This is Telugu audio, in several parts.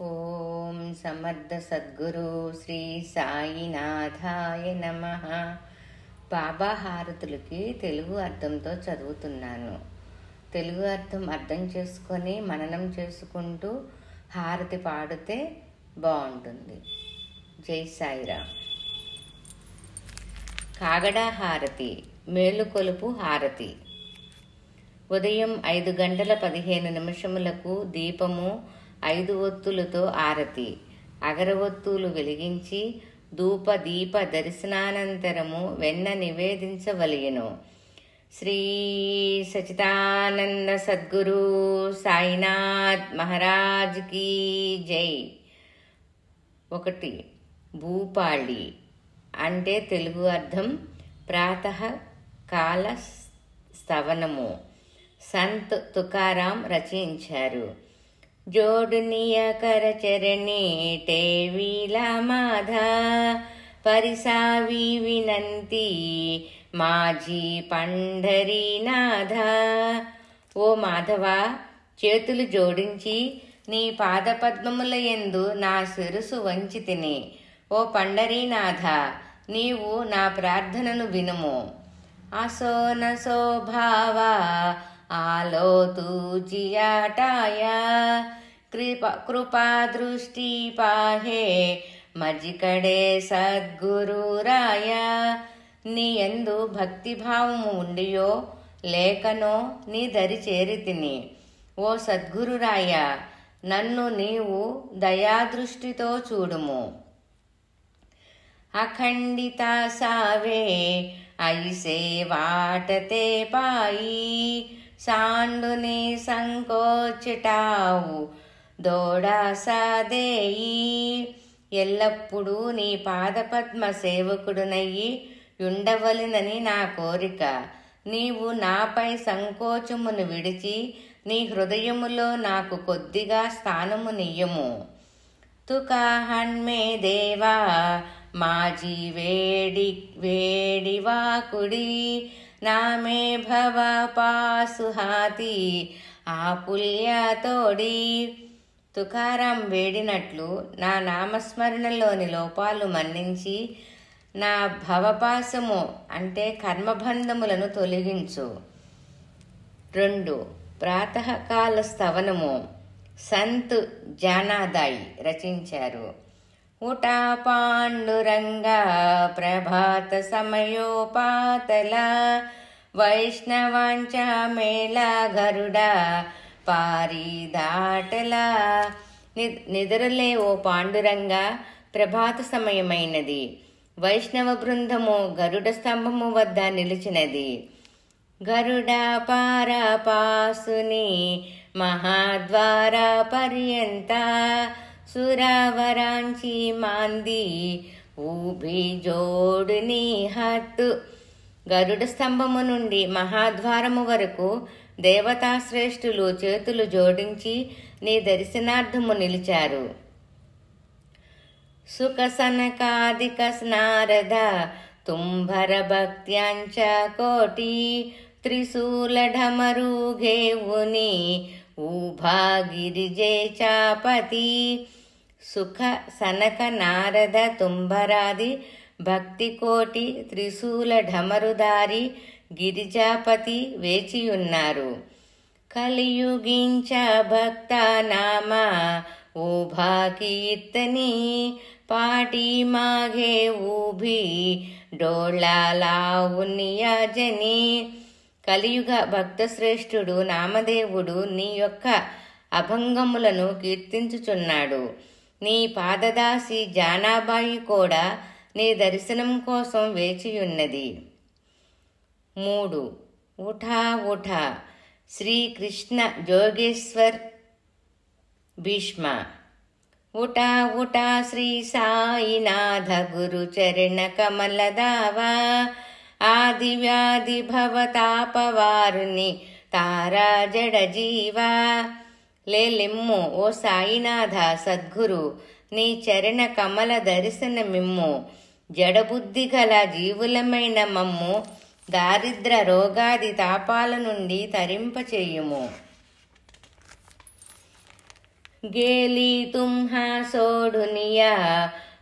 ఓం సమర్థ సద్గురు శ్రీ సాయినాథాయ నమః. బాబా హారతులకి తెలుగు అర్థంతో చదువుతున్నాను. తెలుగు అర్థం చేసుకొని మననం చేసుకుంటూ హారతి పాడితే బాగుంటుంది. జై సాయిరామ్. కాగడా హారతి, మేలుకొలుపు హారతి. ఉదయం 5:15 దీపము 5 ఒత్తులతో ఆరతి. అగరవత్తులు వెలిగించి ధూప దీప దర్శనానంతరము వెన్న నివేదించవలెను. శ్రీ సచిదానంద సద్గురు సాయినాథ్ మహారాజ్ కీ జై. 1. భూపాళి అంటే తెలుగు అర్థం ప్రాతః కాల స్తవనము. సంత్ తుకారాం రచించారు. जोडनिय कर चरणी टेवीला माधा परिसावी विनंती మాజీ పండరీనాథ. ఓ మాధవ, చేతులు జోడించి నీ పాదపద్మముల యందు నా శిరసు వంచి తిని. ఓ పండరీనాథ, నీవు నా ప్రార్థనను వినుము. అసోన శోభావ ఆలో తూజియాటాయా కృపా దృష్టి పాహే మజికడే సద్గురురాయ. నీ యందు భక్తిభావము ఉండియో లేకనో నీ దరి చేరి తిని. ఓ సద్గురురాయ, నన్ను నీవు దయాదృష్టితో చూడుము. అఖండిత సావే ఐసే వాటతే పాయి సాండుని సంకోచటావు దోడా సాదేయి. ఎల్లప్పుడూ నీ పాదపద్మ సేవకుడునయ్యి ఉండవలెనని నా కోరిక. నీవు నాపై సంకోచమును విడిచి నీ హృదయములో నాకు కొద్దిగా స్థానమునియ్యము. తుకాహన్మే దేవా మాజీ వేడివాకుడి నామే భవ పాసుహాతి ఆపుల్యతోడి. తుకారాం వేడినట్లు నా నామస్మరణలోని లోపాలు మన్నించి నా భవపాసము అంటే కర్మబంధములను తొలగించు. 2. ప్రాతకాల స్తవనము. సంత్ జానాదాయి రచించారు. ఉటా పాండురంగ ప్రభాత సమయోపాతల వైష్ణవాంచ మేళ గరుడ పారిదాటల. నిద్రలే ఓ పాండురంగ, ప్రభాత సమయమైనది. వైష్ణవ బృందము గరుడ స్తంభము వద్ద నిలిచినది. గరుడ పారపాసుని మహాద్వార పర్యంత సురవరాంచి మాంది ఊభి జోడుని హత్తు. గరుడ స్తంభము నుండి మహాద్వారము వరకు దేవతాశ్రేష్ఠులు చేతులు జోడించి నీ దర్శనార్థము నిలిచారు. సుఖ సనకాదిక నారద తుంభర భక్త్యాంచ కోటి త్రిశూలఢమరు ఘేవుని ఊభా గిరిజే చాపతి. సుఖ సనక నారద తుంభరాది భక్తి కోటి త్రిశూల ఢమరుదారి గిరిజాపతి వేచియున్నారు. కలియుగించ భక్త నామ ఊభా కీర్తని పాటి మాఘే ఊభి డోళాలావునియజని. కలియుగ భక్తశ్రేష్ఠుడు నామదేవుడు నీ యొక్క అభంగములను కీర్తించుచున్నాడు. నీ పాదదాసి జానాబాయి కూడా నీ దర్శనం కోసం వేచియున్నది. 3. ఉఠా ఉఠా శ్రీకృష్ణ జోగేశ్వర్ భీష్మ. ఉఠా ఉఠా శ్రీ సాయినాథ గురు చరణ కమలదావా ఆది వ్యాధి భవతాపవారుని తారా జడ జీవా. లేలెమ్ము ఓ సాయినాథ సద్గురు, నీ చరణ కమల దర్శనమిమ్ము. జడబుద్ధి గల జీవులమైన మమ్ము దారిద్ర రోగాది తాపాల నుండి తరింపచేయుము. गेली तुम्हा सोडुनिया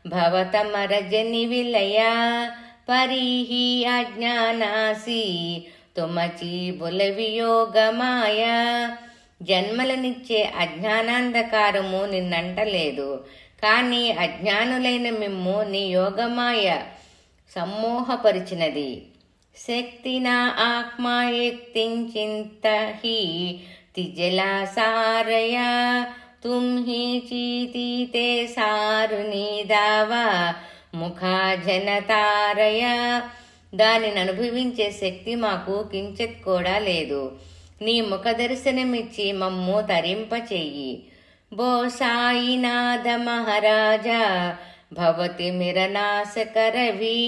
भवतमरजनि विलया परिही अज्ञानासी तुमची బులవియోగమాయా. జన్మలనిచ్చే అజ్ఞానాంధకారము నిన్నంటలేదు, కానీ అజ్ఞానులైన మిమ్ము నీ యోగమాయ సమ్మోహపరిచినది. శక్తినా ఆత్మాయక్తించింత హి తిజలాసారయా తుమ్హి చీతీతే సారుని దావా ముఖా జనతారయా. దానిని అనుభవించే శక్తి మాకు కించిత్ కూడా లేదు. నీ ముఖ దర్శనమిచ్చి మమ్ము తరింపచెయ్యి. బో సాయినాథ మహారాజా భవతి మిరనాశకరవి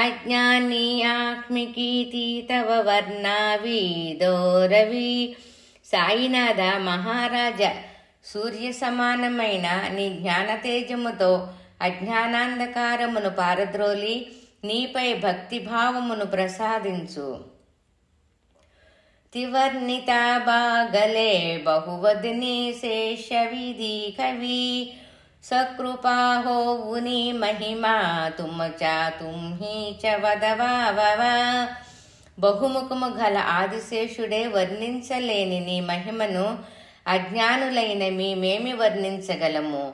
అజ్ఞాని ఆత్మికీతి తవ వర్ణావి దోరవి. సాయినాథ మహారాజా, సూర్య సమానమైన నీ జ్ఞానతేజముతో అజ్ఞానాంధకారమును పారద్రోలి నీపై భక్తిభావమును ప్రసాదించు. తివర్ణిత బాగలే బహువదిని శేష విధి కవి సకృపా హోవుని మహిమా తుమచా తుమ్హి చ వదవావా. బహుముఖము గల ఆదిశేషుడే వర్ణించలేని నీ మహిమను అజ్ఞానులైన మేమేమి వర్ణించగలము.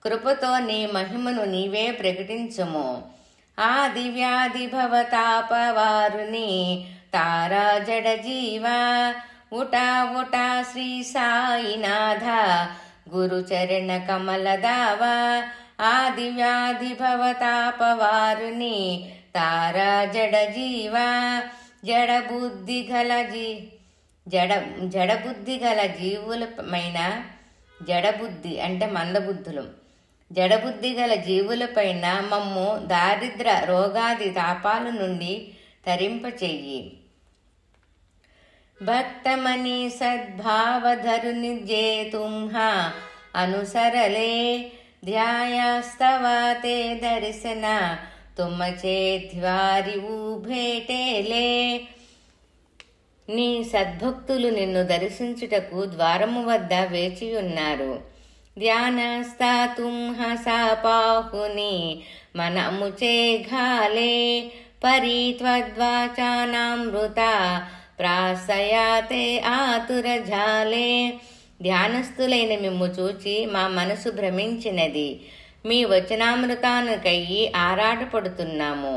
కృపతో నీ మహిమను నీవే ప్రకటించుము. ఆది వ్యాధి భవతాపవారుని తారా జడ జీవా ఉటా ఉటా శ్రీ సాయినాథ గురుచరణ కమల దావా. ఆది వ్యాధి భవతాపవారుని తారా జడ జీవా జడబుద్ధి గల జీవులపైన, జడబుద్ధి అంటే మందబుద్ధులు, జడబుద్ధి గల జీవులపైన మమ్ము దారిద్ర రోగాది తాపాల నుండి తరింపచెయ్యి. భక్తమని సద్భావధరుని జేతుంహా అనుసరలే ధ్యాయాస్తవా తే దర్శన తుమ్మచే ధ్వారి భేటేలే. నీ సద్భక్తులు నిన్ను దర్శించుటకు ద్వారము వద్ద వేచియున్నారు. ధ్యానస్థా తుంహ సాపాహుని మనముచే ఘాలే పరిత్వద్వాచానామృత ప్రాసయాతే ఆతుర ఝాలే. ధ్యానస్థులైన మిమ్ము చూచి మా మనసు భ్రమించినది. మీ వచనామృతానికయ్యి ఆరాటపడుతున్నాము.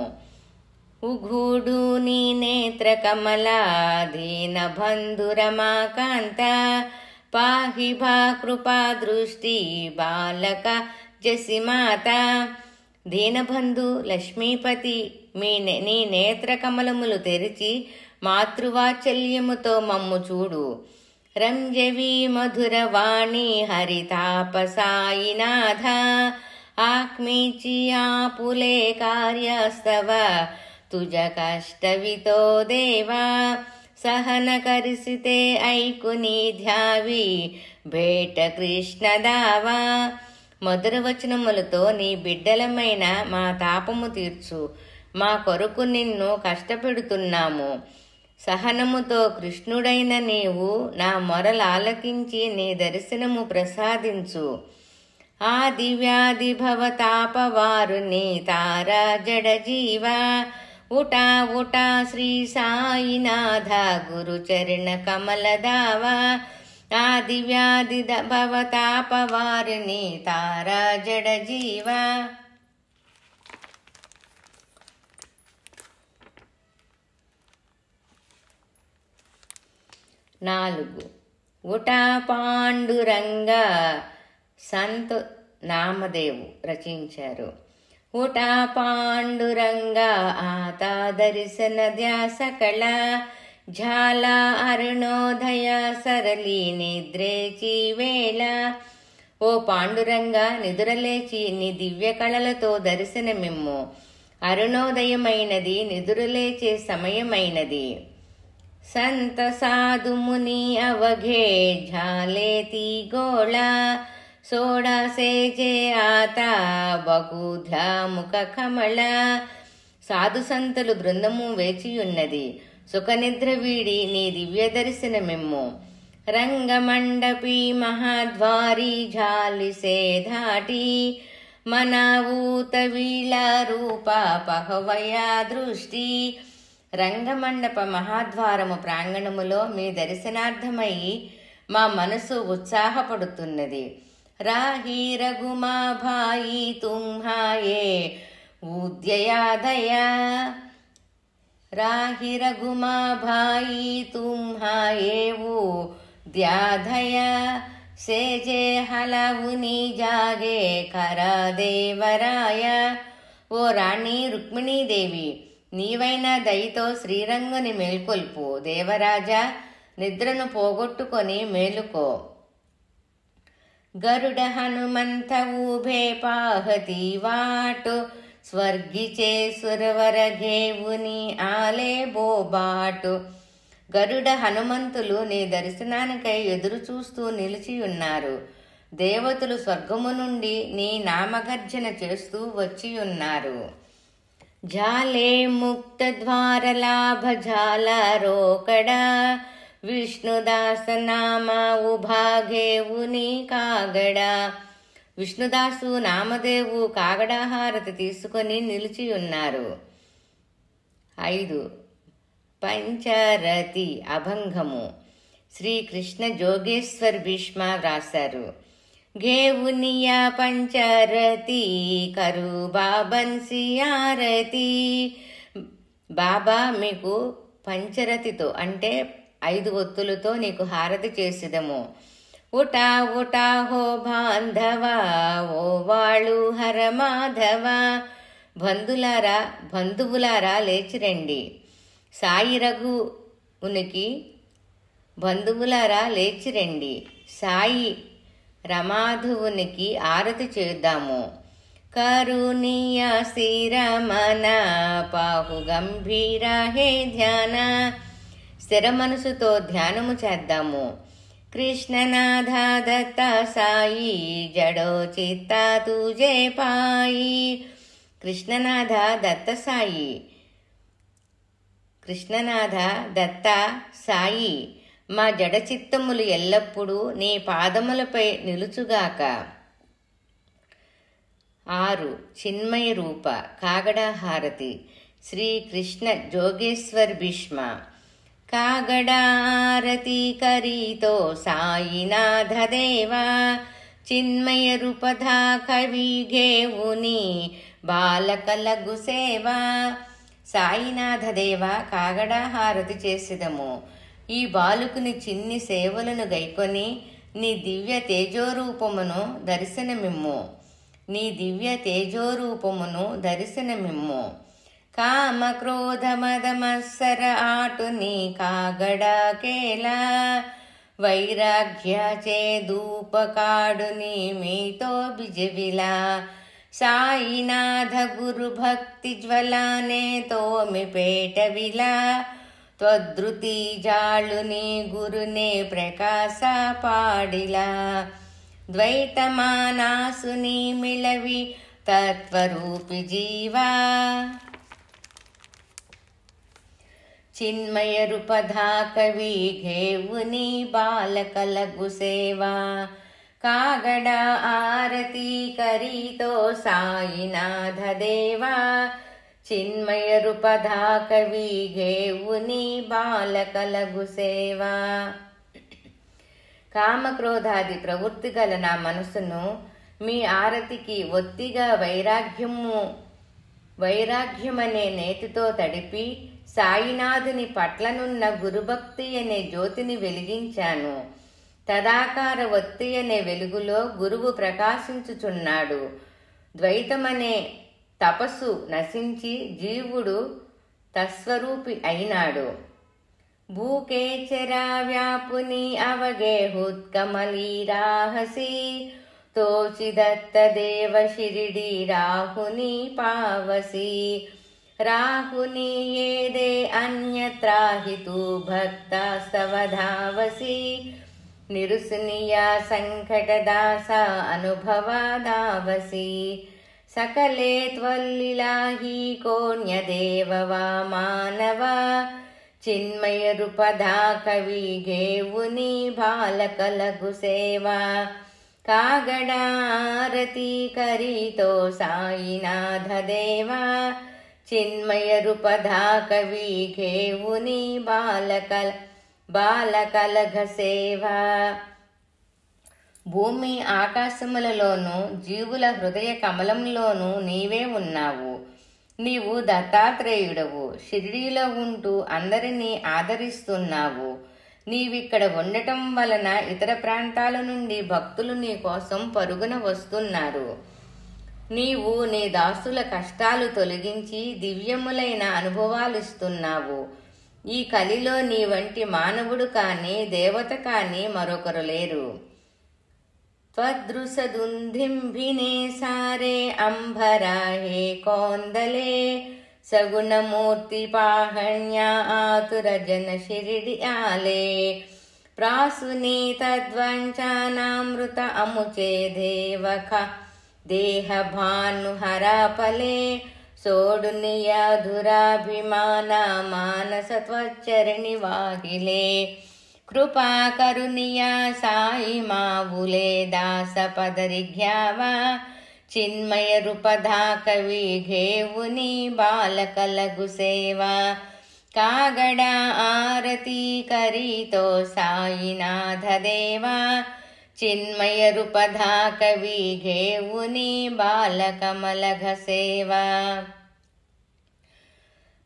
ఉఘూడు నీ నేత్ర కమల దీన బంధురమాకాంత పాహి భా కృపా దృష్టి బాలక జసిమాత. దీనబంధు లక్ష్మీపతి, నీ నేత్ర కమలములు తెరిచి మాతృవాత్సల్యముతో మమ్ము చూడు. రంజవి మధురవాణి హరితాపసాయినాథ ఆక్మీచి ఆపులే కార్యస్తవ తుజ కష్టవితో దేవా. సహన కరిసితే ఐకుని ధ్యావి భేట కృష్ణ దావా. మధుర వచనములతో నీ బిడ్డలమైన మా తాపము తీర్చు. మా కొరకు నిన్ను కష్టపెడుతున్నాము. సహనముతో కృష్ణుడైన నీవు నా మొరలాలకించి నీ దర్శనము ప్రసాదించు. ఆది వ్యాధి భవతాపవారుని తారా జడ జీవా ఉటా ఉటా శ్రీ సాయినాథ గురుచరణ కమల దావా. ఆది వ్యాధి భవతాపవారుని తారా జడ జీవా. 4. ఉటా పాండురంగ సంత్ నామదేవు రచించారు. ఉటా పాండురంగ ఆతా దర్శన ధ్యాస కళ ఝాల అరుణోదయ సరళి నిద్రేచి వేళ. ఓ పాండురంగ, నిదురలేచి నీ దివ్య కళలతో దర్శనమిమ్ము. అరుణోదయమైనది, నిదురలేచే సమయమైనది. సంత సాధు ముని అవఘే ఝాలేతి గోళ సోడాసే జే ఆత బహుధా ముఖ కమల. సాధు సంతులు బృందము వేచియున్నది. సుఖనిద్ర వీడి నీ దివ్య దర్శనమిమ్ము. रंगमंडपी महाद्वारी झाली से धाटी मनावूत वीला रूपा पहवया दृष्టి రంగమండప మహాద్వారము ప్రాంగణములో మీ దర్శనార్థమై మా మనసు ఉత్సాహపడుతున్నది. రాహి రఘుమా భాయి తుంహాయే ఉద్యయాదయ రాహి రఘుమా భాయి తుంహాయే ఉద్యాధయ సేజే హలవుని జాగే కర దేవరాయ. ఓ రాణి రుక్మిణీదేవి, నీవైనా దయతో శ్రీరంగుని మేల్కొల్పు. దేవరాజా, నిద్రను పోగొట్టుకొని మేలుకో. గరుడ హనుమంత ఊభే పాహతి వాటు స్వర్గిచే సురవర ఘేవుని ఆలే బోబాటు. గరుడ హనుమంతులు నీ దర్శనానికై ఎదురు చూస్తూ నిలిచి ఉన్నారు. దేవతలు స్వర్గము నుండి నీ నామగర్జన చేస్తూ వచ్చి ఉన్నారు. జాలే ముక్త ద్వార లాభ జాల రోకడా విష్ణుదాస నామ ఉభాగేవుని కాగడా. విష్ణుదాసు నామదేవు కాగడా హారతి తీసుకొని నిలిచి ఉన్నారు. 5. పంచరతి అభంగము. శ్రీకృష్ణ జోగేశ్వర్ భీష్మ వ్రాసారు. घेऊनिया పంచరతి కరు బాబన్సి ఆరతి. బాబా మీకు పంచరతితో అంటే 5 ఒత్తులతో నీకు హారతి చేసిదము. ఉటా ఉటా హో బాంధవ ఓ వాళు హర మాధవ. బంధువులారా లేచిరండి. సాయి రఘువునికి బంధువులారా లేచిరండి. సాయి రమాధువునికి ఆరతి చేద్దాము. కరుణీయ శ్రీరమణ పాహు గంభీర హే ధ్యాన. స్థిర మనసుతో ధ్యానము చేద్దాము. కృష్ణనాథ దత్త సాయి జడో చిత్త తుజే పాయి. కృష్ణనాథ దత్త సాయి, కృష్ణనాథ దత్త సాయి, మా జడచిత్తములు ఎల్లప్పుడూ నీ పాదములపై నిలుచుగాక. 6. చిన్మయ రూప కాగడా హారతి. శ్రీకృష్ణ జోగేశ్వర్ భీష్మ. కాగడా హారతి కరీతో సాయినాథ దేవా. చిన్మయ రూపధా కవి గేవుని బాలకలగు సేవా. సాయినాథ దేవ, కాగడా హారతి చేసిదము. ఈ బాలుకుని చిన్ని సేవలను గైకొని నీ దివ్య తేజోరూపమును దర్శనమిమ్ము. నీ దివ్య తేజోరూపమును దర్శనమిమ్ము. కామ క్రోధ మద మత్సర ఆటుని కాగడా కేలా. వైరాగ్య చేదూపకాడుని మీతో బిజవిలా. సాయినాథ గురు భక్తి జ్వలానే తోమి పేటవిలా. త్వదృతి జాళుని గురునే ప్రకాశ పాడిలా. ద్వైతమానాసుని మిళవి తత్వరూపి జీవా. చిన్మయ రూపధా కవి ఘేవుని బాలకలగు సేవా. కాగడా ఆరతి కరీతో సాయినాథ దేవా. చిన్మయ రూపధా కవి ఘేవుని బాలకలగు సేవా. కామక్రోధాది ప్రవృత్తి గల నా మనసును మీ ఆరతికి ఒత్తిగా వైరాగ్యమనే నేతితో తడిపి సాయినాథుని పట్లనున్న గురుభక్తి అనే జ్యోతిని వెలిగించాను. తదాకార ఒత్తి అనే వెలుగులో గురువు ప్రకాశించుచున్నాడు. ద్వైతమనే తపస్సు నశించి జీవుడు తస్వరూపి అయినాడు. భూకేచరా వ్యాపుని అవగేహుత్కమలీ రాహసి. తోచిదత్త దేవ షిరిడి రాహుని పావసి. రాహుని ఏదే అన్యత్రాహితు భక్తాస్తవధావసి. నిరుసునియా సంకటదాస అనుభవాదావసి. సకలే త్వల్లిలాహి కోణ్యదేవ వా మానవ. చిన్మయ రూపధా కవి ఘేవుని బాలకలగు సేవా కాగడారతి కరితో సాయినాథ దేవా చిన్మయ రూపధా కవి ఘేవుని బాలకలఘ సేవా. భూమి ఆకాశములలోనూ జీవుల హృదయ కమలంలోనూ నీవే ఉన్నావు. నీవు దత్తాత్రేయుడవు. షిరిడీలో ఉంటూ అందరినీ ఆదరిస్తున్నావు. నీవిక్కడ ఉండటం వలన ఇతర ప్రాంతాల నుండి భక్తులు నీ కోసం పరుగున వస్తున్నారు. నీవు నీ దాసుల కష్టాలు తొలగించి దివ్యములైన అనుభవాలిస్తున్నావు. ఈ కలిలో నీ వంటి మానవుడు కాని దేవత కాని మరొకరు లేరు. త్వదృశదుంధింభినే సారే అంబరాహే కోందలే సగుణమూర్తి పాహణ్య ఆతుర జన షిరిడి ఆలే ప్రాసుని తద్వంచానామృత అముచే దేవఖ దేహ భానుహరాపలే సోడునియాధురాభిమాన మానస త్వచ్చరణి వాహిలే కృపా కరుణియా సాయి మావులే దాస పదరిఘ్యావా చిన్మయ రూపధా కవి ఘేవుని బాలకలగు సేవా కాగడా ఆరతి కరితో సాయినాథ దేవా చిన్మయ రూపధా కవి ఘేవుని బాలకమలఘ సేవా.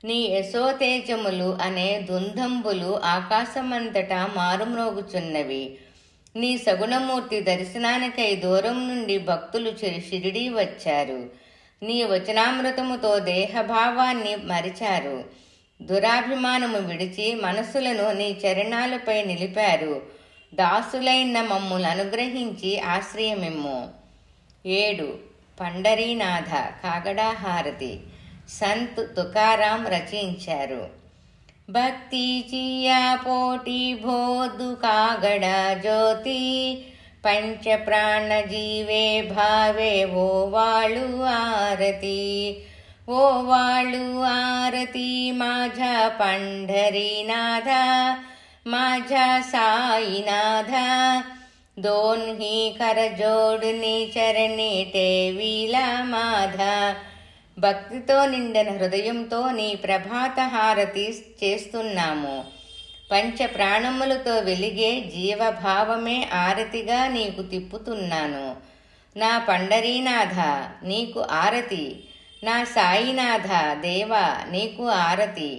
నీ యశోతేజములు అనే దుందంబులు ఆకాశమంతటా మారుమ్రోగుచున్నవి. నీ సగుణమూర్తి దర్శనానికై దూరం నుండి భక్తులు షిరిడీ వచ్చారు. నీ వచనామృతముతో దేహభావాన్ని మరిచారు. దురాభిమానము విడిచి మనస్సులను నీ చరణాలపై నిలిపారు. దాసులైన మమ్ములను అనుగ్రహించి ఆశ్రయమిమ్ము. 7. పండరీనాథ కాగడా హారతి సంత్ తుకారాం రచించారు. భక్తి చియా పోటీ భోదు కాగడా జ్యోతి పంచ ప్రాణ జీవే భావే ఓ వాళు ఆరతి ఓ వాళు ఆరతి माझा पंढरीनाथ माझा साईनाथ दोन्ही कर जोडनी चरणी टेविला माधा. భక్తితో నిండిన హృదయంతో నీ ప్రభాత హారతి చేస్తున్నాము. పంచ ప్రాణములతో వెలిగే జీవభావమే ఆరతిగా నీకు తిప్పుతున్నాను. నా పండరీనాథ నీకు ఆరతి, నా సాయినాథ దేవా నీకు ఆరతి.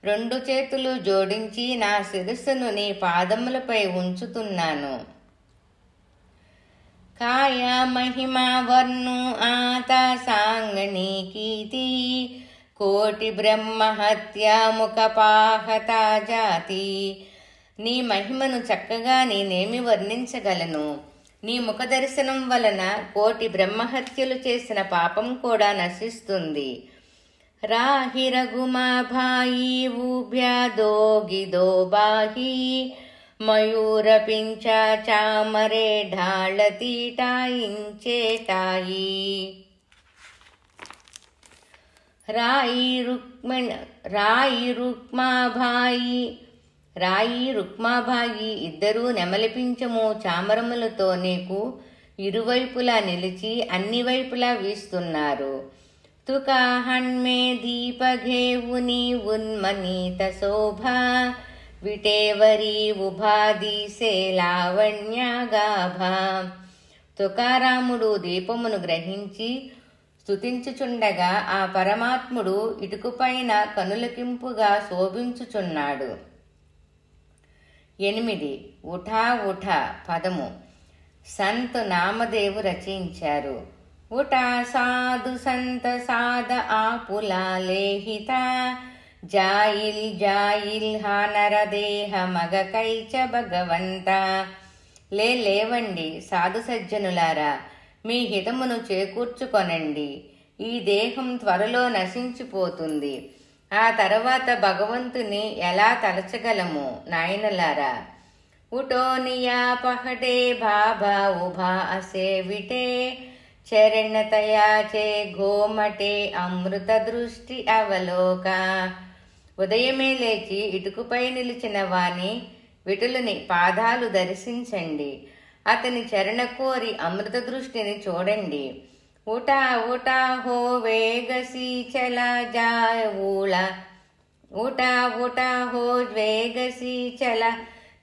2 చేతులు జోడించి నా శిరస్సును నీ పాదములపై ఉంచుతున్నాను. కాయా మహిమా వర్ణు ఆత సాంగణి కీర్తి కోటి బ్రహ్మ హత్యా ముఖ పాహత జాతి. నీ మహిమను చక్కగా నేనేమి వర్ణించగలను. నీ ముఖ దర్శనం వలన కోటి బ్రహ్మహత్యలు చేసిన పాపం కూడా నశిస్తుంది. రాహి రఘుమా భాయి ఊభ్యా దోగిదో బాహి మయూర పించ చామరే ఢాళతి టాయించేటాయి. రాయి రుక్మాభాయి ఇద్దరూ నెమలిపించము చామరములతో నీకు ఇరువైపులా నిలిచి అన్ని వైపులా వీస్తున్నారు. తుకాహణ్మే దీపఘేవుని ఉన్మనీత శోభా విటేవరి ఉభాదీసే లావణ్యగాభా. తుకారాముడు దీపమును గ్రహించి స్తుతించుచుండగా ఆ పరమాత్ముడు ఇటుకుపైన కనులకింపుగా శోభించుచున్నాడు. 8. ఉఠా ఉఠా పదము సంత్ నామదేవు రచించారు. ఉఠా సాధు సంత సాద ఆపులా లేహిత జాయిల్ జాయిల్ హానరదేహ మగ కైచ భగవంత. లేవండి సాధు సజ్జనులారా, మీ హితమును చేకూర్చుకొనండి. ఈ దేహం త్వరలో నశించిపోతుంది. ఆ తర్వాత భగవంతుని ఎలా తలచగలము నాయనలారా. ఉటోనియా పహటే బాబా ఉభా అసే విటే చరణతయా చే ఘోమటే అమృత దృష్టి అవలోక. ఉదయమే లేచి ఇటుకుపై నిలిచిన వాని విటులని పాదాలు దర్శించండి. అతని చరణ కోరి అమృత దృష్టిని చూడండి. ఉటా ఉటా హో వేగసి చలా జావుళ, ఉటా ఉటా హో వేగసి చల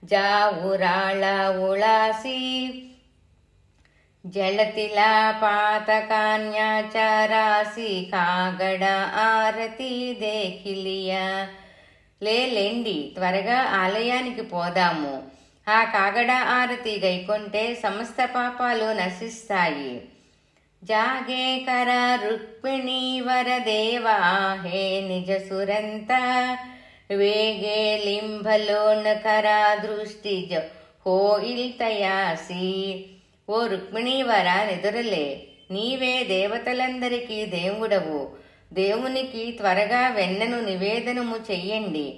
జావురాళ ఉళాసి, జలతిలా పాతకాన్యాచారాసి కాగడ ఆరతి దేఖిలియా. లేండి, త్వరగా ఆలయానికి పోదాము. ఆ కాగడ ఆరతి గైకొంటే సమస్త పాపాలు నశిస్తాయి. జాగే కర రుక్మిణీ వరదేవా హే నిజ సురంత, వేగే లింబలోన కరా దృష్టి హో ఇల్తయాసి. ఓ రుక్మిణీవర, నిదురలే, నీవే దేవతలందరికీ దేవుడవు. దేవునికి త్వరగా వెన్నను నివేదనము చెయ్యండి.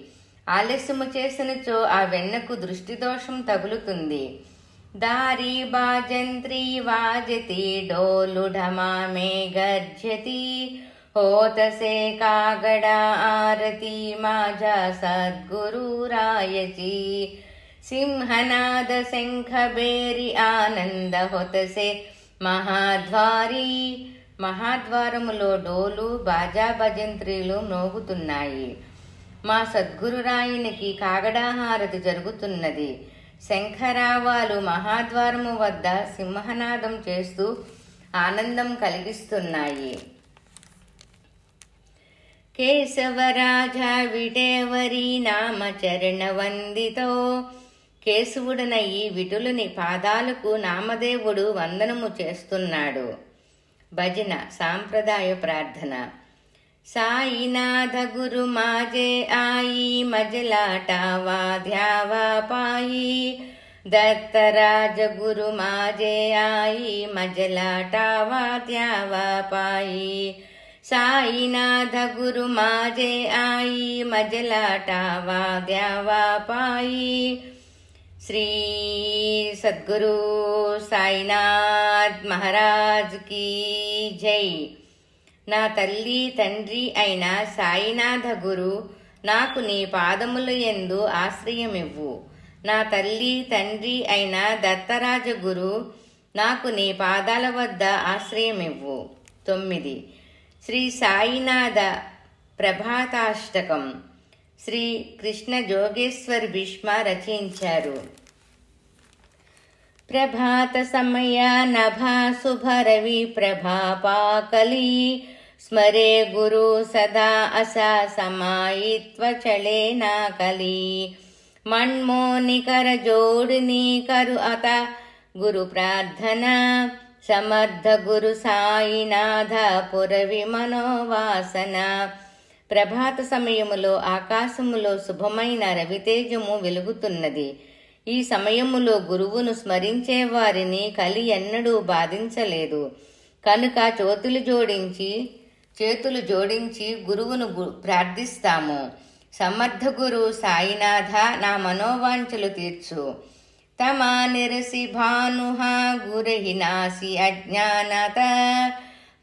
ఆలస్యము చేసినచో ఆ వెన్నకు దృష్టి దోషం తగులుతుంది. దారి బాజంత్రీ వాజతి డోలుఢమామే గర్జతి, హోతసే కాగడ ఆరతి మాజా సద్గురు రాయచి. సింహనాద శంఖ బేరి ఆనంద హోతసే మహాద్వారీ. మహాద్వారములో డోలు బాజా భజంత్రీలు మోగుతున్నాయి. మా సద్గురురాయునికి కాగడాహారతి జరుగుతున్నది. శంఖరావాలు మహాద్వారము వద్ద సింహనాదం చేస్తూ ఆనందం కలిగిస్తున్నాయి. కేశవరాజ విటేవరి నామచరణ వందితో, కేశవుడనయి విటులని పాదాలకు నామదేవుడు వందనము చేస్తున్నాడు. భజన సాంప్రదాయ ప్రార్థన. సాయినాథ గురు మాజే ఆయి మజలాటావా ధ్యావా పాయి, దత్తరాజ గురు మాజే ఆయి మజలాటావా ధ్యావా పాయి. సాయినాథ గురు మాజే ఆయి మజలాటావా ధ్యావా పాయి. శ్రీ సద్గురు సాయినాథ్ మహారాజ్ కీ జై. నా తల్లి తండ్రి అయిన సాయినాథ గురు, నాకు నీ పాదముల యందు ఆశ్రయమివ్వు. నా తల్లి తండ్రి అయిన దత్తరాజ గురు, నాకు నీ పాదాల వద్ద ఆశ్రయమివ్వు. 9. శ్రీ సాయినాథ ప్రభాతాష్టకం శ్రీ కృష్ణ జోగేశ్వర్ భీష్మ రచించారు. ప్రభాత సమయ నభా శుభరవి ప్రభాపాకలి, స్మరే గురు సదా అసా సమాయిత్వ చళే నాకలి. మన్మోనికర జోడిని కరు అత గురు ప్రార్థన, సమర్థ గురు సాయినాథ పురవి మనోవాసన. ప్రభాత సమయములో ఆకాశములో శుభమైన రవితేజము వెలుగుతున్నది. ఈ సమయములో గురువును స్మరించే వారిని కలి ఎన్నడూ బాధించలేదు. కనుక చేతులు జోడించి గురువును ప్రార్థిస్తాము. సమర్థ గురు సాయినాథ, నా మనోవాంఛలు తీర్చు. తమా నిరసి భానుహ గురహి నాసి అజ్ఞానత,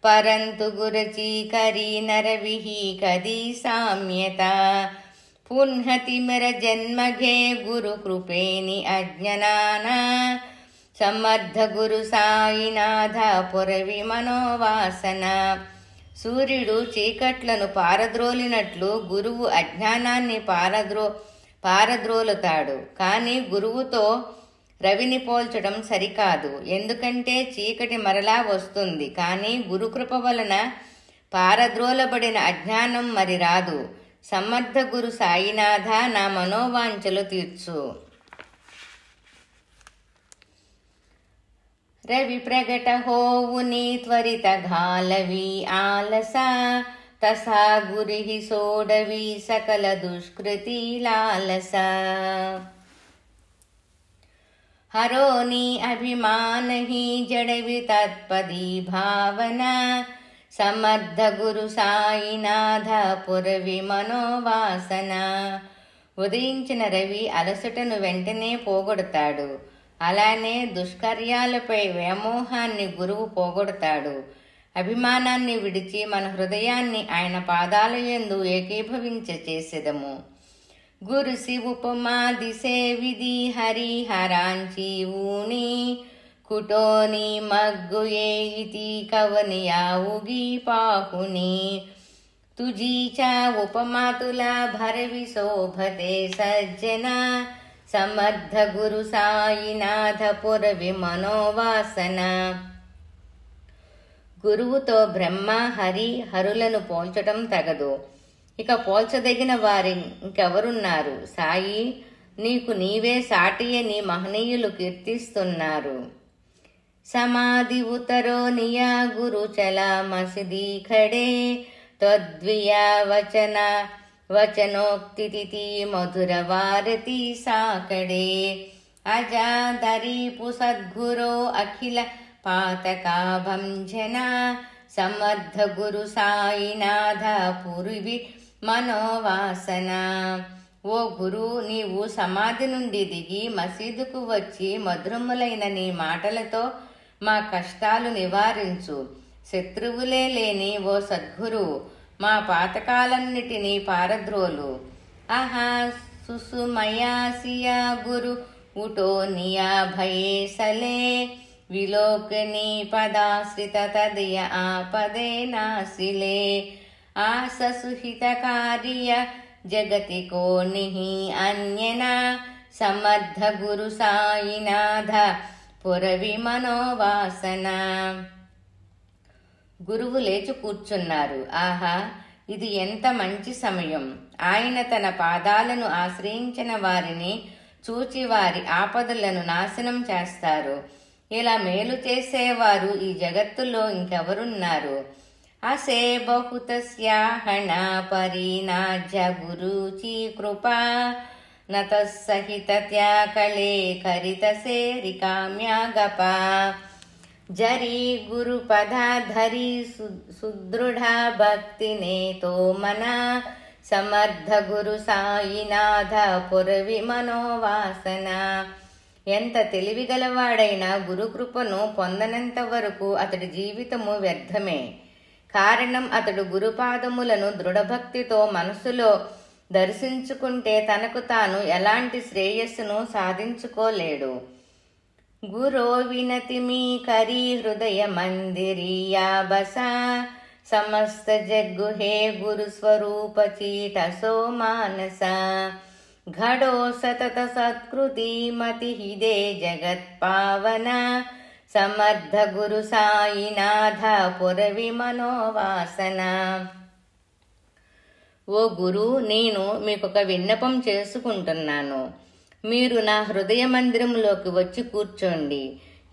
పరంతు గురచి కరి నరవిహి కది సామ్యత. పున్హతిమిర జన్మఘే గురు కృపేని అజ్ఞనాన, సమర్థ గురు సాయినాథ పురవి మనోవాసన. సూర్యుడు చీకట్లను పారద్రోలినట్లు గురువు అజ్ఞానాన్ని పారద్రోలుతాడు. కానీ గురువుతో రవిని పోల్చడం సరికాదు. ఎందుకంటే చీకటి మరలా వస్తుంది, కానీ గురుకృప వలన పారద్రోలబడిన అజ్ఞానం మరి రాదు. సమర్థ గురు సాయినాథ, నా మనోవాంఛలు తీర్చు. రవి ప్రగట హోవుని త్వరిత ఘాలవి ఆలస, తసా గురిహి సోడవి సకల దుష్కృతి లాలస. హరోని అభిమానహి జడవి తత్పది భావన, సమర్థ గురు సాయినాథ పురవి మనోవాసన. ఉదయించిన రవి అలసటను వెంటనే పోగొడతాడు. అలానే దుష్కర్యాలపై వ్యామోహాన్ని గురువు పోగొడతాడు. అభిమానాన్ని విడిచి మన హృదయాన్ని ఆయన పాదాల యందు ఏకీభవించ చేసెదము. గురు శివుపమాది సేవిది హరిహరాంచి ఊని కుటోని మగ్గు ఏ ఇతి కవనియావుగి పాహుని तुझीच्या उपमा तुला भरवी शोभते सज्जना समर्थ गुरु సాయినాథ పురవి మనోవాసన. గురువుతో బ్రహ్మ హరి హరులను పోల్చటం తగదు. ఇక పోల్చదగిన వారి ఇంకెవరున్నారు? సాయి, నీకు నీవే సాటి అని మహనీయులు కీర్తిస్తున్నారు. సమాధి ఉతరో నియా గురు చలా మసిది ఖడే తద్వియా వచన వచనోక్తి మధుర వారతి సాకడే అజాదరీపు సద్గురో అఖిల పాతకాభంజన సమర్థ గురు సాయినాథ పురివి మనోవాసన. ఓ గురు, నీవు సమాధి నుండి దిగి మసీదుకు వచ్చి మధురములైన నీ మాటలతో మా కష్టాలు నివారించు. శత్రువులే లేని ఓ సద్గురు, మా పాతకాలన్నిటినీ పారద్రోలు. అహా సుసుమయాసియా గురు ఉటోనియా భయేసలే విలోకని పదాశ్రిత తదయ ఆపదే నాసిలే ఆససుహిత కార్య జగతి కోనిహి అన్యనా సమర్థ గురు సాయినాథ పురవి మనోవాసన. గురువు లేచి కూర్చున్నారు. ఆహా, ఇది ఎంత మంచి సమయం! ఆయన తన పాదాలను ఆశ్రయించిన వారిని చూచి వారి ఆపదలను నాశనం చేస్తారు. ఇలా మేలు చేసేవారు ఈ జగత్తులో ఇంకెవరున్నారు? అసే బహుతస్యాహణ పరినాజ్య గురుచి కృపా నతస్సహిత త్యాకళే కరితసే కామ్యాగపా జరి గురు పదాధరి సుదృఢ భక్తినే తో మన సమర్థ గురు సాయినాథ పురవి మనోవాసన. ఎంత తెలివిగలవాడైనా గురుకృపను పొందనంత వరకు అతడి జీవితము వ్యర్థమే. కారణం, అతడు గురుపాదములను దృఢభక్తితో మనసులో దర్శించుకుంటే తనకు తాను ఎలాంటి శ్రేయస్సును సాధించుకోలేడు. గురో వినతి మీ కరి హృదయ మందిరియా బసా సమస్త జగ్గు హే గురు స్వరూప చీటసో మానస ఘడో సతత సత్కృతి మతి హిదే జగత్ పావన సమర్థ గురు సాయినాథ పురవి మనోవాసన. ఓ గురు, నేను మీకొక విన్నపం చేసుకుంటున్నాను. మీరు నా హృదయ మందిరంలోకి వచ్చి కూర్చోండి.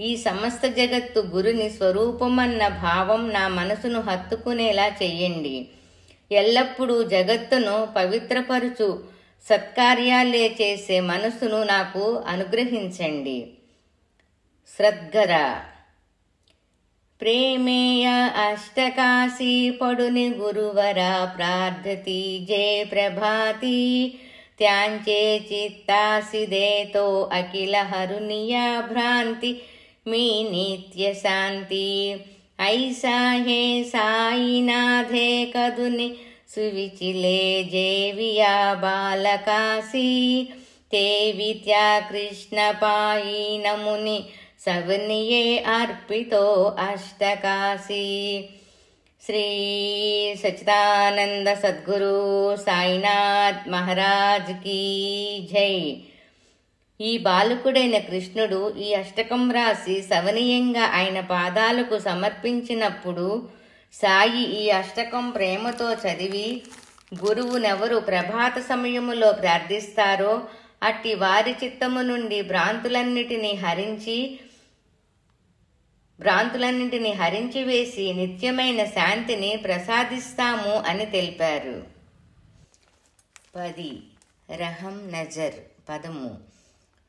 ఈ సమస్త జగత్తు గురుని స్వరూపమన్న భావం నా మనసును హత్తుకునేలా చెయ్యండి. ఎల్లప్పుడూ జగత్తును పవిత్రపరుచు సత్కార్యాలే చేసే మనసును నాకు అనుగ్రహించండి. శ్రద్ధర ప్రేమేయ అష్టకాశీ పడుని గురువర ప్రార్థతి జయ ప్రభాతి త్యాంచే చిత్తాసిదేతో అఖిల హరునియా భ్రాంతి మీ నిత్య శాంతి ఐసా హే సాయినాథే కదుని సువిచిలే జేవియా బాలకాశీ తే విద్యా కృష్ణ పాయి నముని సవనియే అర్పితో అష్టకాశీ. శ్రీ సచ్చిదానంద సద్గురు సాయినాథ్ మహారాజ్ కీ జై. ఈ బాలకుడైన కృష్ణుడు ఈ అష్టకం రాసి సవనీయంగా ఆయన పాదాలకు సమర్పించినప్పుడు సాయి ఈ అష్టకం ప్రేమతో చదివి గురువునెవరు ప్రభాత సమయములో ప్రార్థిస్తారో అట్టి వారి చిత్తము నుండి భ్రాంతులన్నింటినీ హరించి వేసి నిత్యమైన శాంతిని ప్రసాదిస్తాము అని తెలిపారు. 10 రహం నజర్ పదము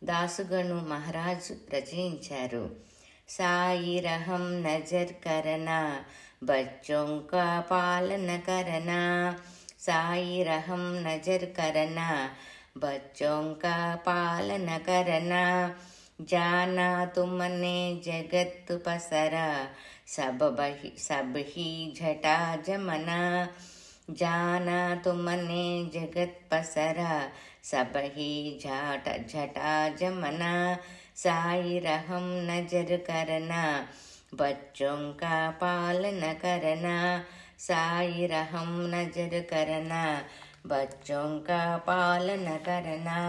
దాసుగణు మహారాజు రచయించారు. సాయి రహం నజర్ కరనా బచ్చోं का पालन करना సాయి రహం నజర్ కరనా बच्चों का पालन करना जाना तुमने जगत पसरा सब ही झटा जमना, जाना तुमने जगत पसरा, सब ही झटा जमना, साई रहम नजर करना, बच्चों का पालन करना, साई रहम नजर करना, बच्चों का पालन करना.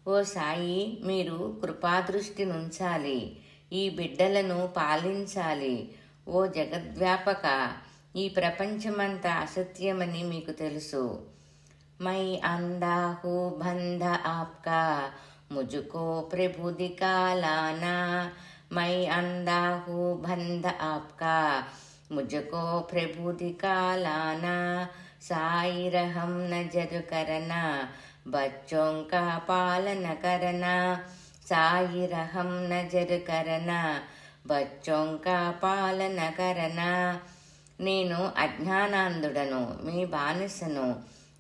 ఓ సాయి, మీరు కృపాదృష్టి నుంచాలి, ఈ బిడ్డలను పాలించాలి. ఓ జగద్వ్యాపక, ఈ ప్రపంచమంతా అసత్యమని మీకు తెలుసు. మై అందా హూ బంధ ఆప్కా, ముజుకో ప్రభు దికాలానా, మై అందా హూ బంధ ఆప్కా, ముజుకో ప్రభు దికాలానా, సాయి రహం నజర్ కరనా, बच्चों का पालन करना, साई रहम नजर करना, बच्चों का पालन करना. నేను అజ్ఞానాంధుడను, మీ బానిసను.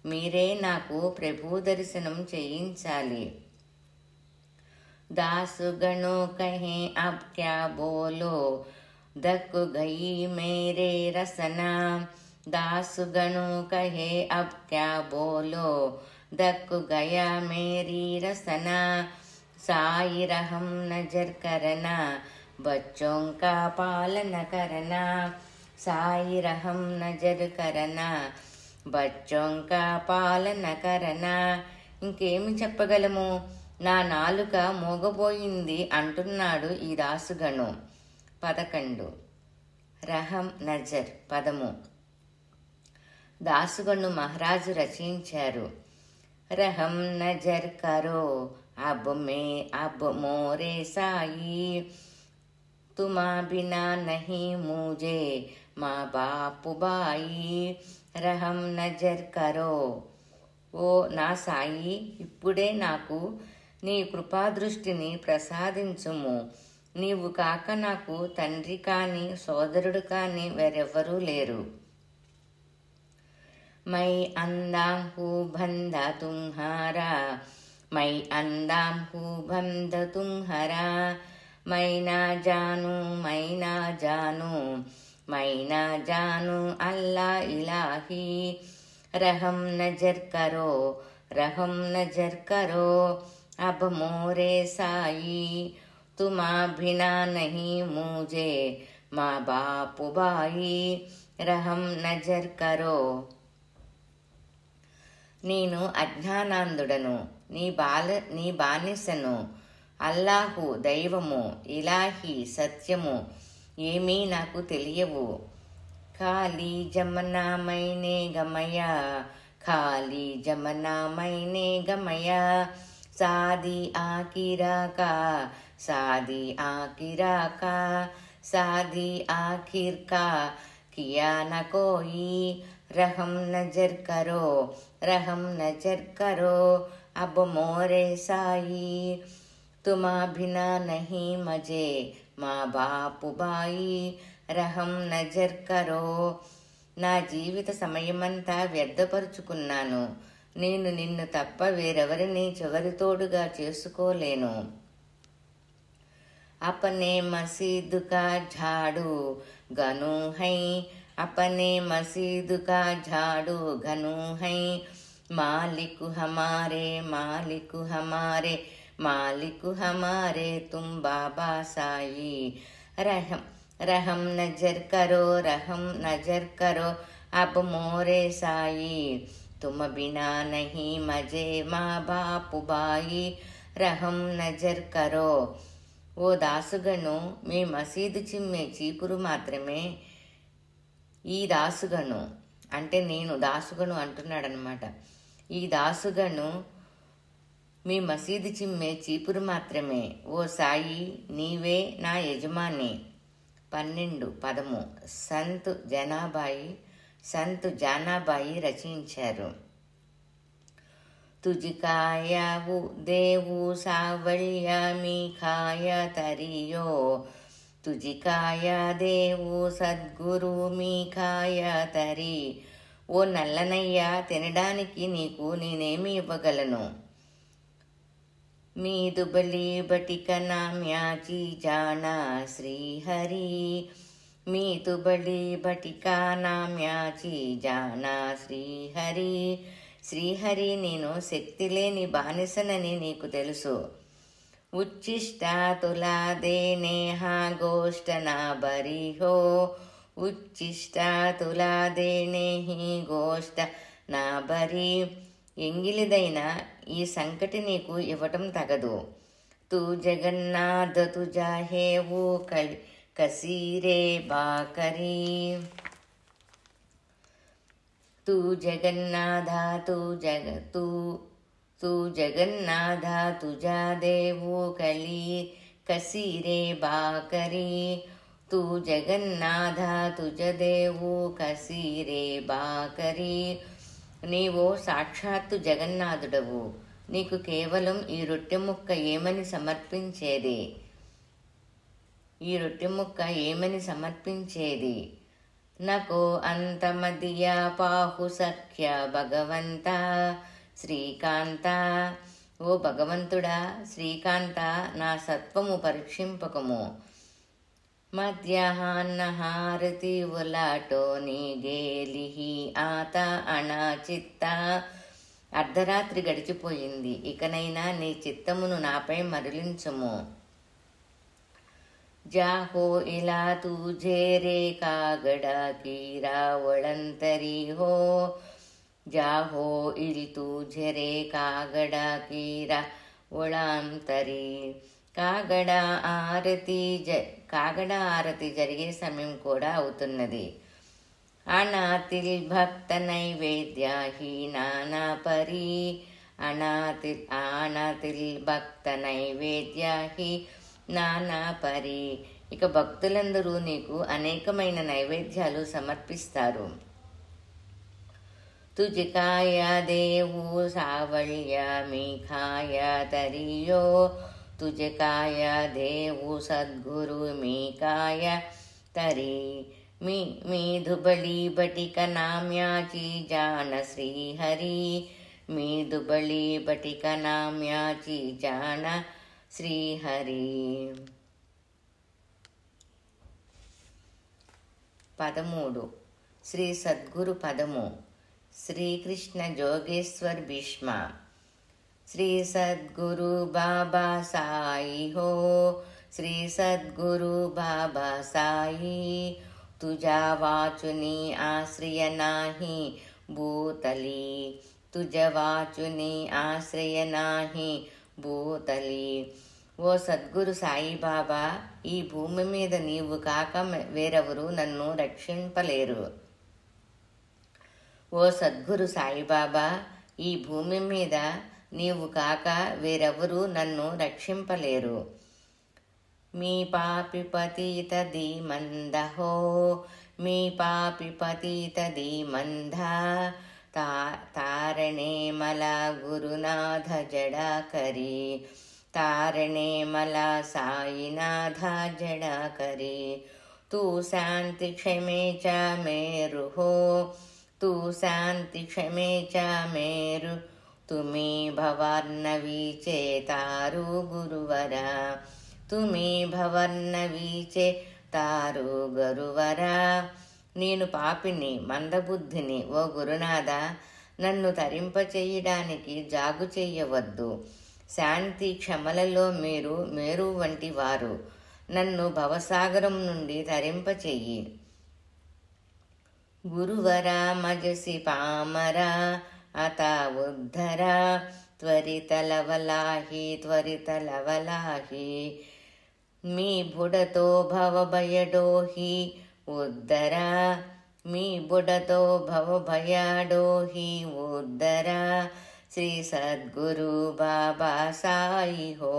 మీరే నాకు ప్రభు దర్శనం చేయించాలి. दासगणों कहें अब क्या बोलो, दक गई मेरे रसना, दासगणों कहे अब क्या बोलो, दक गया मेरी रसना, साई रहम नजर करना, बच्चों का पालन करना, साई रहम नजर करना, बच्चों का पालन करना. ఇంకేమి చెప్పగలము? నా నాలుక మోగబోయింది అంటున్నాడు ఈ దాసుగణు. 11 రహం నజర్ పదము దాసుగణు మహారాజు రచించారు. रहम नजर करो अब मोरे साई, तुमा बिना नहीं मुझे माँ बाप बाई, रहम नजर करो. ఓ నా సాయి, ఇప్పుడే నాకు నీ కృపాదృష్టిని ప్రసాదించుము. నీవు కాక నాకు తండ్రి కాని సోదరుడు కాని వేరెవ్వరూ లేరు. मैं अंधा हूँ बंधा तुम्हारा, मैं अंधा हूँ बंधा तुम्हारा, मैं ना जानू मैं ना जानू अल्लाह इलाही, रहम नजर करो अब मोरे साई, तुमा बिना नहीं मुझे माँ बाप बाई, रहम नजर करो. నేను అజ్ఞానాంధుడను, నీ బానిసను. అల్లాహు దైవము, ఇలాహి సత్యము ఏమీ నాకు తెలియవు. ఖాళీ జమనా మైనే గమయా, ఖాళీ జమనా మైనే గమయా, సాది ఆఖిరాకా, సాది ఆఖిరాకా, సాది ఆఖిర్కా, కియా న కోయి, रहम नजर करो अब मोरे साई, तुमा बिना नहीं मजे माँ बाप बाई, रहम नजर करो. నా జీవిత సమయమంతా వ్యర్థపరుచుకున్నాను. నేను నిన్ను తప్ప వేరెవరిని చివరి తోడుగా చేసుకోలేను. अपने मस्जिद का झाड़ू गनु है, अपने मस्जिद का झाड़ू घनु है, मालिक हमारे मालिक हमारे तुम बाबा साई, रहम नजर करो अब मोरे साई, तुम बिना नहीं मजे माँ बाप बाई, रहम नजर करो. ఓ దాసుగను, మీ మసీదు చిమ్మే చీపురు మాత్రమే. ఈ దాసుగను అంటే నేను దాసుగను అంటున్నాడనమాట. ఈ దాసుగను మీ మసీదు చిమ్మే చీపురు మాత్రమే. ఓ సాయి, నీవే నా యజమాని. 12 పదము సంత్ జానాబాయి రచించారు. तुझकाया देवू सावळ्या मी खाया तरियो, तुझकाया देवू సద్గురు మీ ఖాయా తరి. ఓ నల్లనయ్య, తినడానికి నీకు నేనేమి ఇవ్వగలను? मी दुबली बटिक नाम्याची जाना श्रीहरी मी दुबली बटिका नाम्याची జానా శ్రీహరి శ్రీహరి నేను శక్తి లేని బానిసనని నీకు తెలుసు ఉచ్చిష్టతులా దేనేహా గోష్టనా బరిహో ఉచ్చిష్టతులా దేనేహి గోష్ట నా బరి ఎంగిలిదైన ఈ సంకటి నీకు ఇవ్వటం తగదు తూ జగన్నాథ తుజా హేవు కసీరే బాకరీ తూ జగన్నాథ తూ జగన్నాథ తుజా దేవు కసీరే బాకరీ తూ జగన్నాథ తుజ దేవు కసీరే బాకరీ నీవు సాక్షాత్తు జగన్నాథుడవు నీకు కేవలం ఈ రొట్టె ముక్క ఏమని సమర్పించేది నకో అంతమదియ పాహు సఖ్య భగవంత శ్రీకాంత ఓ భగవంతుడా శ్రీకాంత నా సత్వము పరీక్షింపకము మధ్యాహ్నహారతి ఉలాటో నీ గేలిహి ఆత అణచిత్త అర్ధరాత్రి గడిచిపోయింది ఇకనైనా నీ చిత్తమును నాపై మరలించుము జాహో ఇలా తూజే రే కాగడ కీరా ఒళంతరి హో జాహో ఇల్ తూజే రే కాగడ కీరా ఒళంతరి కాగడ ఆరతి జరిగే సమయం కూడా అవుతున్నది అనాతిల్ భక్త నైవేద్యాహి నానా పరి అనాతిల్ భక్త నైవేద్యాహి నానా పరి ఇక భక్తులందరూ నీకు అనేకమైన నైవేద్యాలు సమర్పిస్తారు తుజికాయ దేవు సావళ్య మీఖాయ తరియో తుజకాయ దేవు సద్గురు మీకాయ తరి మీ దుబళి బటిక నామ్యాచి జాన శ్రీహరి మీ దుబళి బటిక నామ్యాచి జాన శ్రీహరి 13 శ్రీ సద్గురు పదము శ్రీకృష్ణ జోగేశ్వర్ భీష్మ శ్రీ సద్గురు బాబా సాయి హో శ్రీ సద్గురు బాబా సాయి తుజా వాచుని ఆశ్రయ నాహి భూతలి తుజ వాచుని ఆశ్రయ నాహి భూతలి ఓ సద్గురు సాయిబాబా ఈ భూమి మీద నీవు కాక వేరెవరు నన్ను రక్షింపలేరు ఓ సద్గురు సాయిబాబా ఈ భూమి మీద నీవు కాక వేరెవరు నన్ను రక్షింపలేరు మీ పాపి పతిత ధీమందహో మీ పాపి పతిత ధీమంద తారణే మల గురునాథ జడాకరి తారణే మల సాయినాథ జడాకరి తూ శాంతి క్షమే చ మేరు హో తూ శాంతి క్షమే చ మేరు తుమి భవర్నవి చేతారు గురువర తుమి భవర్నవి చేతారు గురువర నేను పాపిని మందబుద్ధిని ఓ గురునాథ నన్ను తరింపచేయడానికి జాగు చెయ్యవద్దు శాంతి క్షమలలో మీరు మేరు వంటి వారు నన్ను భవసాగరం నుండి తరింపచెయ్యి గురువర మజసి పామర అత ఉద్ధర త్వరితలవలాహి మీ బుడతో భవభయడోహి ఉద్ధర మీ బుడతో భవభయడోహి ఉద్ధర శ్రీ సద్గురు బాబా సాయి హో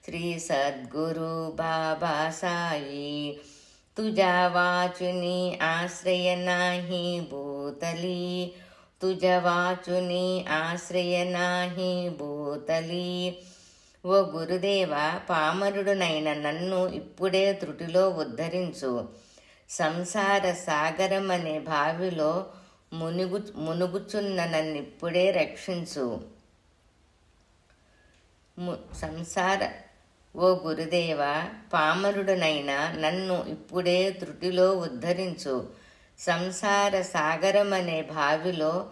శ్రీ సద్గురు బాబా సాయి తుజా వాచుని ఆశ్రయ నాహి భూతలి తుజ వాచుని ఆశ్రయ నాహి భూతలి ఓ గురుదేవ పామరుడునైన నన్ను ఇప్పుడే త్రుటిలో ఉద్ధరించు సంసార సాగరమనే బావిలో మునుగుచున్న నన్నిప్పుడే రక్షించు సంసార ఓ గురుదేవ, పామరుడునైనా నన్ను ఇప్పుడే త్రుటిలో ఉద్ధరించు. సంసార సాగరమనే బావిలో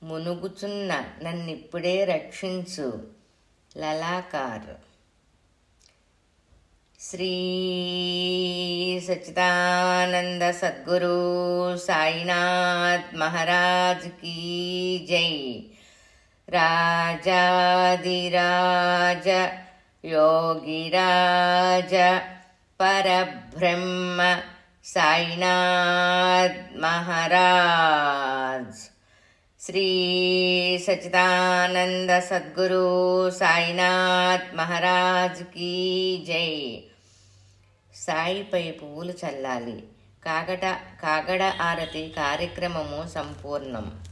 మునుగుచున్న నన్నిప్పుడే రక్షించు. లలాకార్. శ్రీ సచ్చిదానంద సద్గురు సాయినాథ్ మహారాజ్ కీ జై. రాజాదిరాజ యోగిరాజ పరబ్రహ్మ సాయినాథ్ మహారాజ్. శ్రీ సచ్చిదానంద సద్గురు సాయినాథ్ మహారాజ్ కీ జై. సాయిపై పువ్వులు చల్లాలి. కాగడ ఆరతి కార్యక్రమము సంపూర్ణం.